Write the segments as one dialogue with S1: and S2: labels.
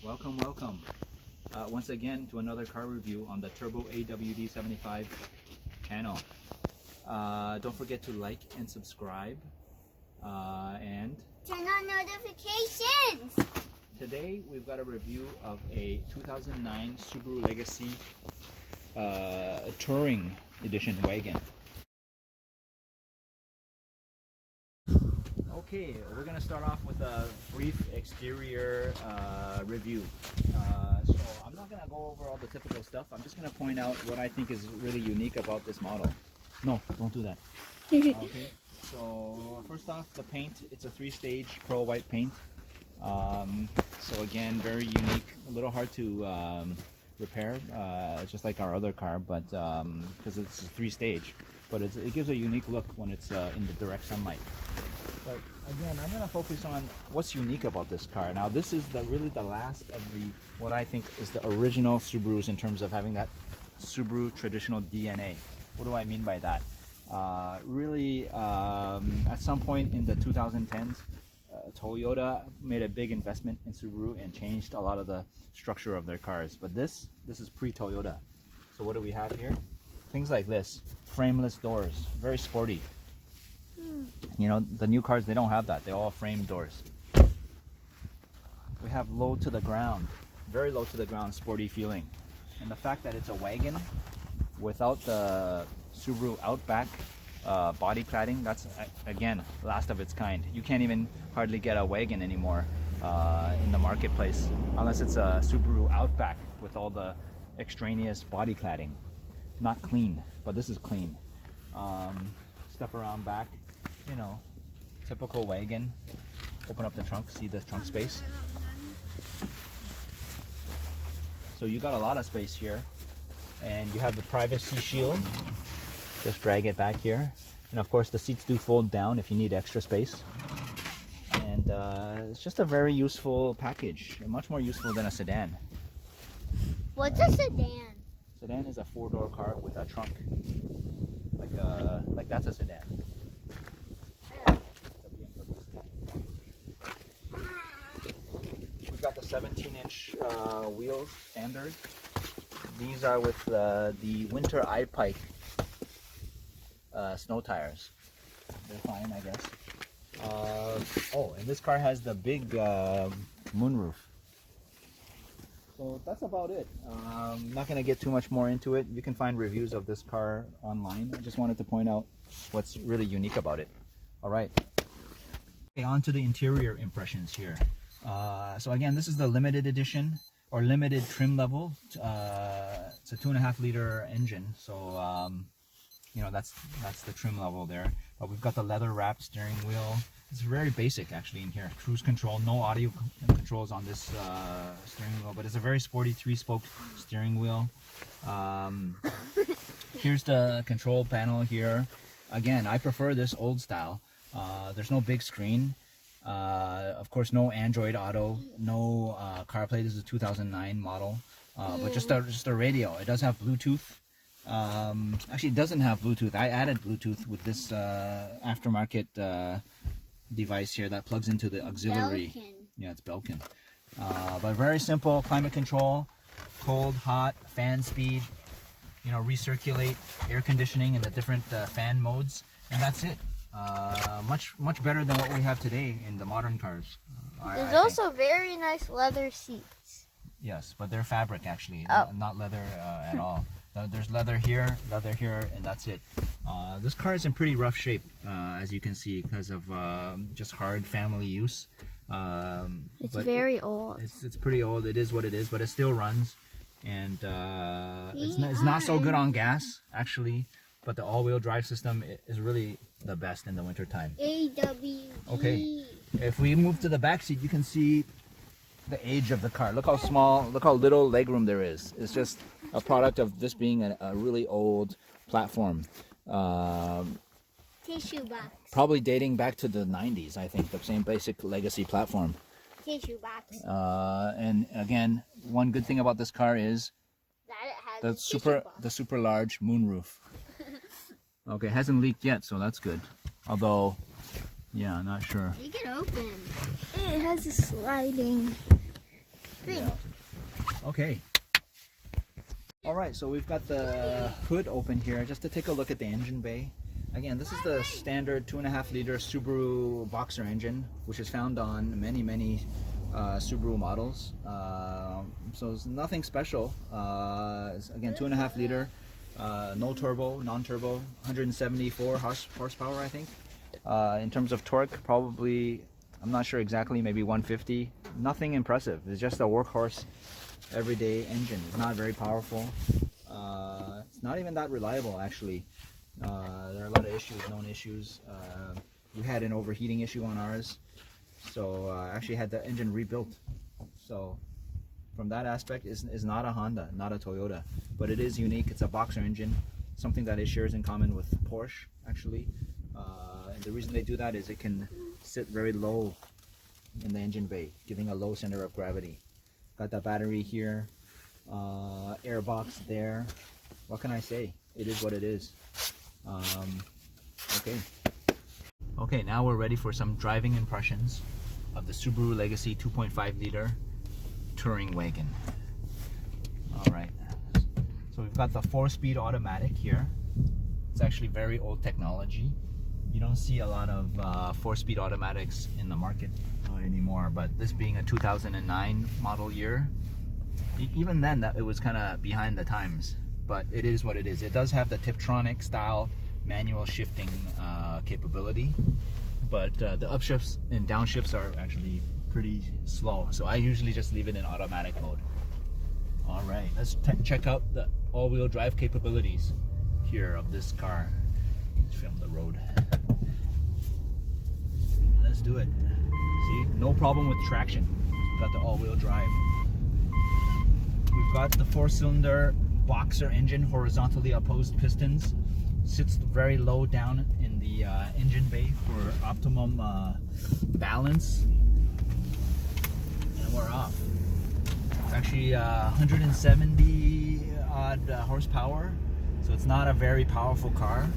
S1: Welcome, welcome. Once again to another car review on the Turbo AWD 75 channel. Don't forget to like and subscribe and
S2: turn on notifications.
S1: Today we've got a review of a 2009 Subaru Legacy Touring Edition wagon. Okay, we're going to start off with a brief exterior review. So I'm not going to go over all the typical stuff. I'm just going to point out what I think is really unique about this model. No, don't do that. Okay, so first off, the paint. It's a 3-stage pearl white paint. So again, very unique, a little hard to repair, just like our other car, but because it's a 3-stage, but it gives a unique look when it's in the direct sunlight. But again, I'm going to focus on what's unique about this car. Now, this is really the last of what I think is the original Subarus in terms of having that Subaru traditional DNA. What do I mean by that? Really, at some point in the 2010s, Toyota made a big investment in Subaru and changed a lot of the structure of their cars. But this is pre-Toyota. So what do we have here? Things like this, frameless doors, very sporty. You know, the new cars, they don't have that. They all have frame doors. We have low to the ground, very low to the ground, sporty feeling. And the fact that it's a wagon without the Subaru Outback body cladding, that's again last of its kind. You can't even hardly get a wagon anymore in the marketplace unless it's a Subaru Outback with all the extraneous body cladding. Not clean, but this is clean. Step around back, you know, typical wagon. Open up the trunk, see the trunk space. So you got a lot of space here, and you have the privacy shield. Just drag it back here, and of course the seats do fold down if you need extra space. And it's just a very useful package, much more useful than a sedan.
S2: What's a sedan?
S1: Sedan is a 4-door car with a trunk, like that's a sedan. We've got the 17-inch wheels standard. These are with the winter I-Pike snow tires. They're fine, I guess. Oh, and this car has the big moonroof. So that's about it. I'm not going to get too much more into it. You can find reviews of this car online. I just wanted to point out what's really unique about it. All right. Okay, on to the interior impressions here. So again, this is the limited edition or limited trim level. It's a 2.5-liter engine. So you know, that's the trim level there. But we've got the leather wrapped steering wheel. It's very basic actually in here. Cruise control, no audio controls on this steering wheel, but it's a very sporty 3-spoke steering wheel. Here's the control panel here. Again, I prefer this old style. There's no big screen. Of course, no Android Auto, no CarPlay. This is a 2009 model, but just a radio. It does have Bluetooth. Actually, it doesn't have Bluetooth. I added Bluetooth with this aftermarket device here that plugs into the auxiliary.
S2: Belkin.
S1: Yeah, it's Belkin. But very simple climate control, cold, hot, fan speed, you know, recirculate, air conditioning in the different fan modes, and that's it. Much better than what we have today in the modern cars.
S2: There's also very nice leather seats.
S1: Yes, but they're fabric actually,
S2: Oh.
S1: not leather at all. There's leather here, and that's it. This car is in pretty rough shape, as you can see, because of just hard family use.
S2: It's very old.
S1: It's pretty old. It is what it is, but it still runs, and it's not so good on gas actually. But the all-wheel drive system is really the best in the wintertime.
S2: AWD.
S1: Okay, if we move to the back seat, you can see the age of the car. Look how small, look how little legroom there is. It's just a product of this being a really old platform.
S2: Tissue box.
S1: Probably dating back to the 90s, I think, the same basic legacy platform.
S2: Tissue box.
S1: And again, one good thing about this car is
S2: That it has
S1: the super large moonroof. Okay, it hasn't leaked yet, so that's good. Although, yeah, not sure.
S2: You can open. It has a sliding. Green.
S1: Yeah. Okay. All right, so we've got the hood open here just to take a look at the engine bay. Again, this is the standard 2.5-liter Subaru Boxer engine, which is found on many Subaru models. So it's nothing special. Again, 2.5-liter, no turbo, non-turbo, 174 horsepower, I think. In terms of torque, probably, I'm not sure exactly, maybe 150. Nothing impressive. It's just a workhorse, everyday engine. It's not very powerful. It's not even that reliable, actually. There are a lot of issues, known issues. We had an overheating issue on ours, so I actually had the engine rebuilt. So from that aspect, is not a Honda, not a Toyota, but it is unique. It's a Boxer engine, something that it shares in common with Porsche, actually. And the reason they do that is it can sit very low in the engine bay, giving a low center of gravity. Got the battery here, air box there. What can I say? It is what it is. Okay, now we're ready for some driving impressions of the Subaru Legacy 2.5-liter touring wagon. All right, so we've got the 4-speed automatic here. It's actually very old technology. You don't see a lot of 4-speed automatics in the market anymore, but this being a 2009 model year, even then that it was kind of behind the times, but it is what it is. It does have the Tiptronic style manual shifting capability, but the upshifts and downshifts are actually pretty slow, so I usually just leave it in automatic mode. All right, let's check out the all-wheel drive capabilities here of this car. Let's film the road. Let's do it. See, no problem with traction. We've got the all-wheel drive. We've got the 4-cylinder Boxer engine, horizontally opposed pistons. Sits very low down in the engine bay for optimum balance. And we're off. It's actually 170 odd horsepower, so it's not a very powerful car,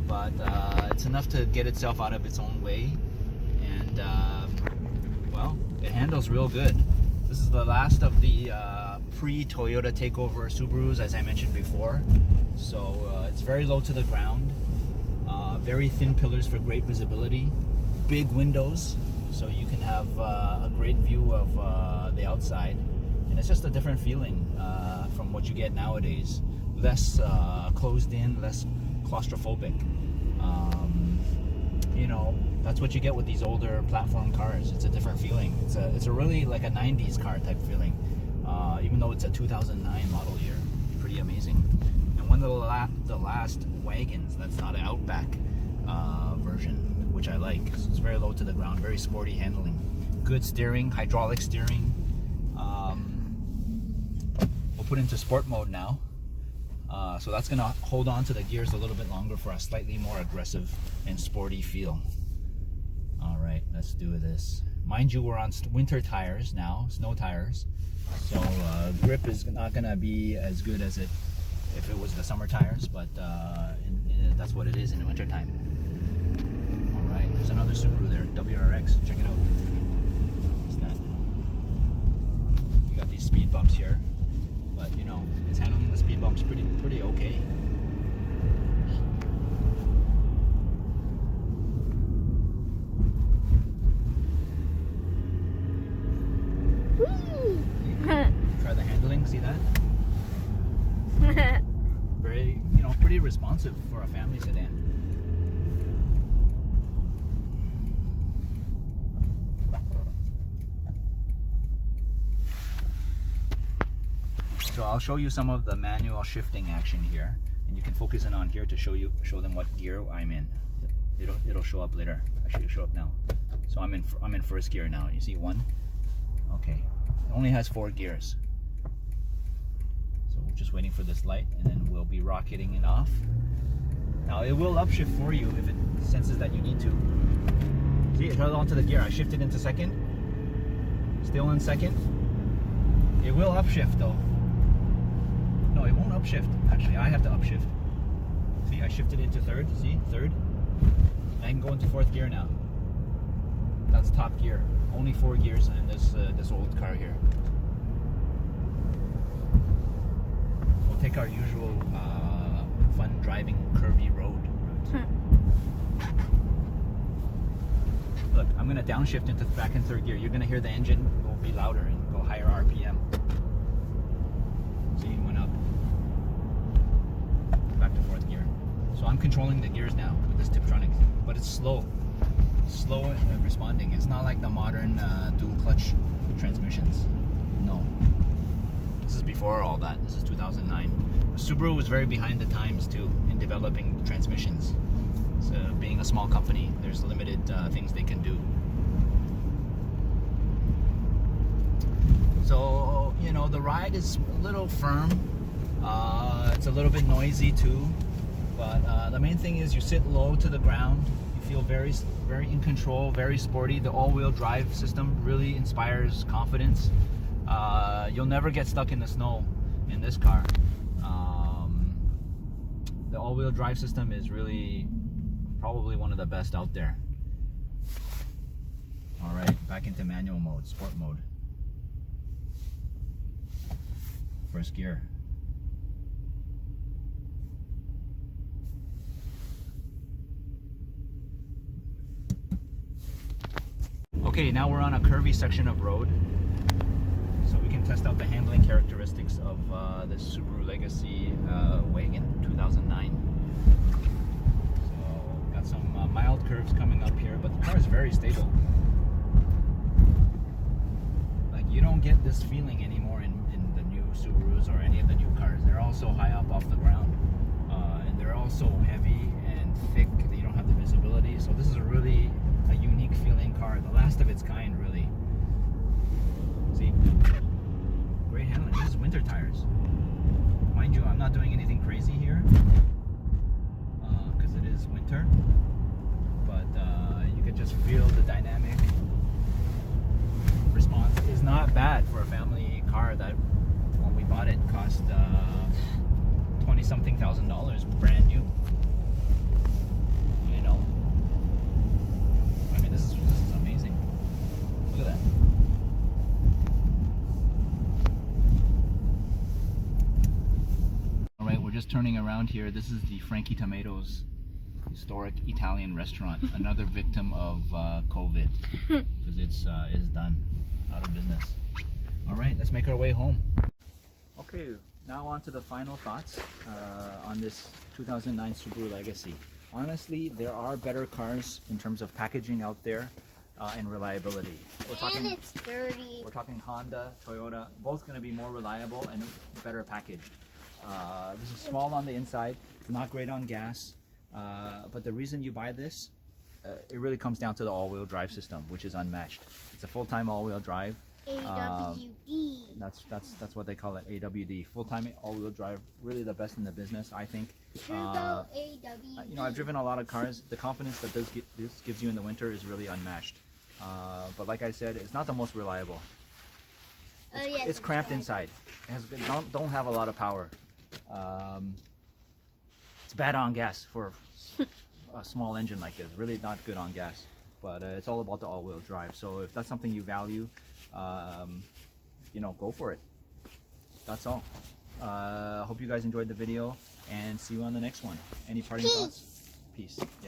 S1: but it's enough to get itself out of its own way. And well, it handles real good. This is the last of the pre-Toyota takeover Subarus, as I mentioned before. So it's very low to the ground, very thin pillars for great visibility, big windows, so you can have a great view of the outside. And it's just a different feeling from what you get nowadays. Less closed in, less claustrophobic. You know, that's what you get with these older platform cars. It's a different feeling. It's a really like a 90s car type feeling, even though it's a 2009 model year. Pretty amazing. And one of the last wagons that's not an Outback version, which I like. So it's very low to the ground, very sporty handling. Good steering, hydraulic steering. We'll put into sport mode now. So that's going to hold on to the gears a little bit longer for a slightly more aggressive and sporty feel. All right, let's do this. Mind you, we're on winter tires now, snow tires. So grip is not going to be as good as it if it was the summer tires, but that's what it is in the winter time. All right, there's another Subaru there, WRX. Check it out. What's that? You got these speed bumps here. But you know, it's handling the speed bumps pretty okay. Try the handling, see that? Very, you know, pretty responsive for a family sedan. So I'll show you some of the manual shifting action here, and you can focus in on here to show them what gear I'm in. It'll show up later. Actually, it'll show up now. So I'm in first gear now. You see one? Okay. It only has 4 gears. So we're just waiting for this light, and then we'll be rocketing it off. Now it will upshift for you if it senses that you need to. See, it held onto the gear. I shifted into second. Still in second. It will upshift though. No, it won't upshift. Actually, I have to upshift. See, I shifted into third. See, third. I can go into 4th gear now. That's top gear. Only 4 gears in this old car here. our usual fun driving curvy road. Look, I'm gonna downshift into back in third gear. You're gonna hear the engine will be louder and go higher RPM. See, it went up. Back to fourth gear. So I'm controlling the gears now with this Tiptronic, but it's slow and responding. It's not like the modern dual clutch transmissions. No. This is before all that. This is 2009. Subaru was very behind the times too in developing transmissions. So being a small company, there's limited things they can do. So, you know, the ride is a little firm. It's a little bit noisy too. But the main thing is you sit low to the ground. You feel very in control, very sporty. The all-wheel drive system really inspires confidence. You'll never get stuck in the snow in this car. The all-wheel drive system is really probably one of the best out there. All right, back into manual mode, sport mode. First gear. Okay, now we're on a curvy section of road, so we can test out the handling characteristics of this Subaru Legacy Wagon 2009. So, got some mild curves coming up here, but the car is very stable. Like, you don't get this feeling anymore in the new Subarus or any of the new cars. They're all so high up off the ground, and they're all so heavy and thick that you don't have the visibility. So this is a really unique feeling car, the last of its kind, really. See, great handling. This is winter tires. Mind you, I'm not doing anything crazy here because it is winter, but you could just feel the dynamic response is not bad for a family car that when we bought it cost $20-something thousand brand new. You know, I mean, this is amazing. Look at that. All right, we're just turning around here. This is the Frankie Tomatoes historic Italian restaurant, another victim of COVID, because it's done, out of business. All right, let's make our way home. Okay, now on to the final thoughts on this 2009 Subaru Legacy. Honestly, there are better cars in terms of packaging out there and reliability.
S2: And it's dirty.
S1: We're talking Honda, Toyota, both going to be more reliable and better packaged. This is small on the inside, it's not great on gas, but the reason you buy this, it really comes down to the all-wheel drive system, which is unmatched. It's a full-time all-wheel drive.
S2: AWD.
S1: That's what they call it, AWD, full-time all-wheel drive. Really the best in the business, I think.
S2: Turbo AWD.
S1: You know, I've driven a lot of cars. The confidence that this gives you in the winter is really unmatched. But like I said, it's not the most reliable. It's cramped inside. It has don't have a lot of power. It's bad on gas for a small engine like this. Really not good on gas. But it's all about the all-wheel drive. So if that's something you value, you know, go for it. That's all. Hope you guys enjoyed the video, and see you on the next one. Any parting thoughts? Peace. Yeah.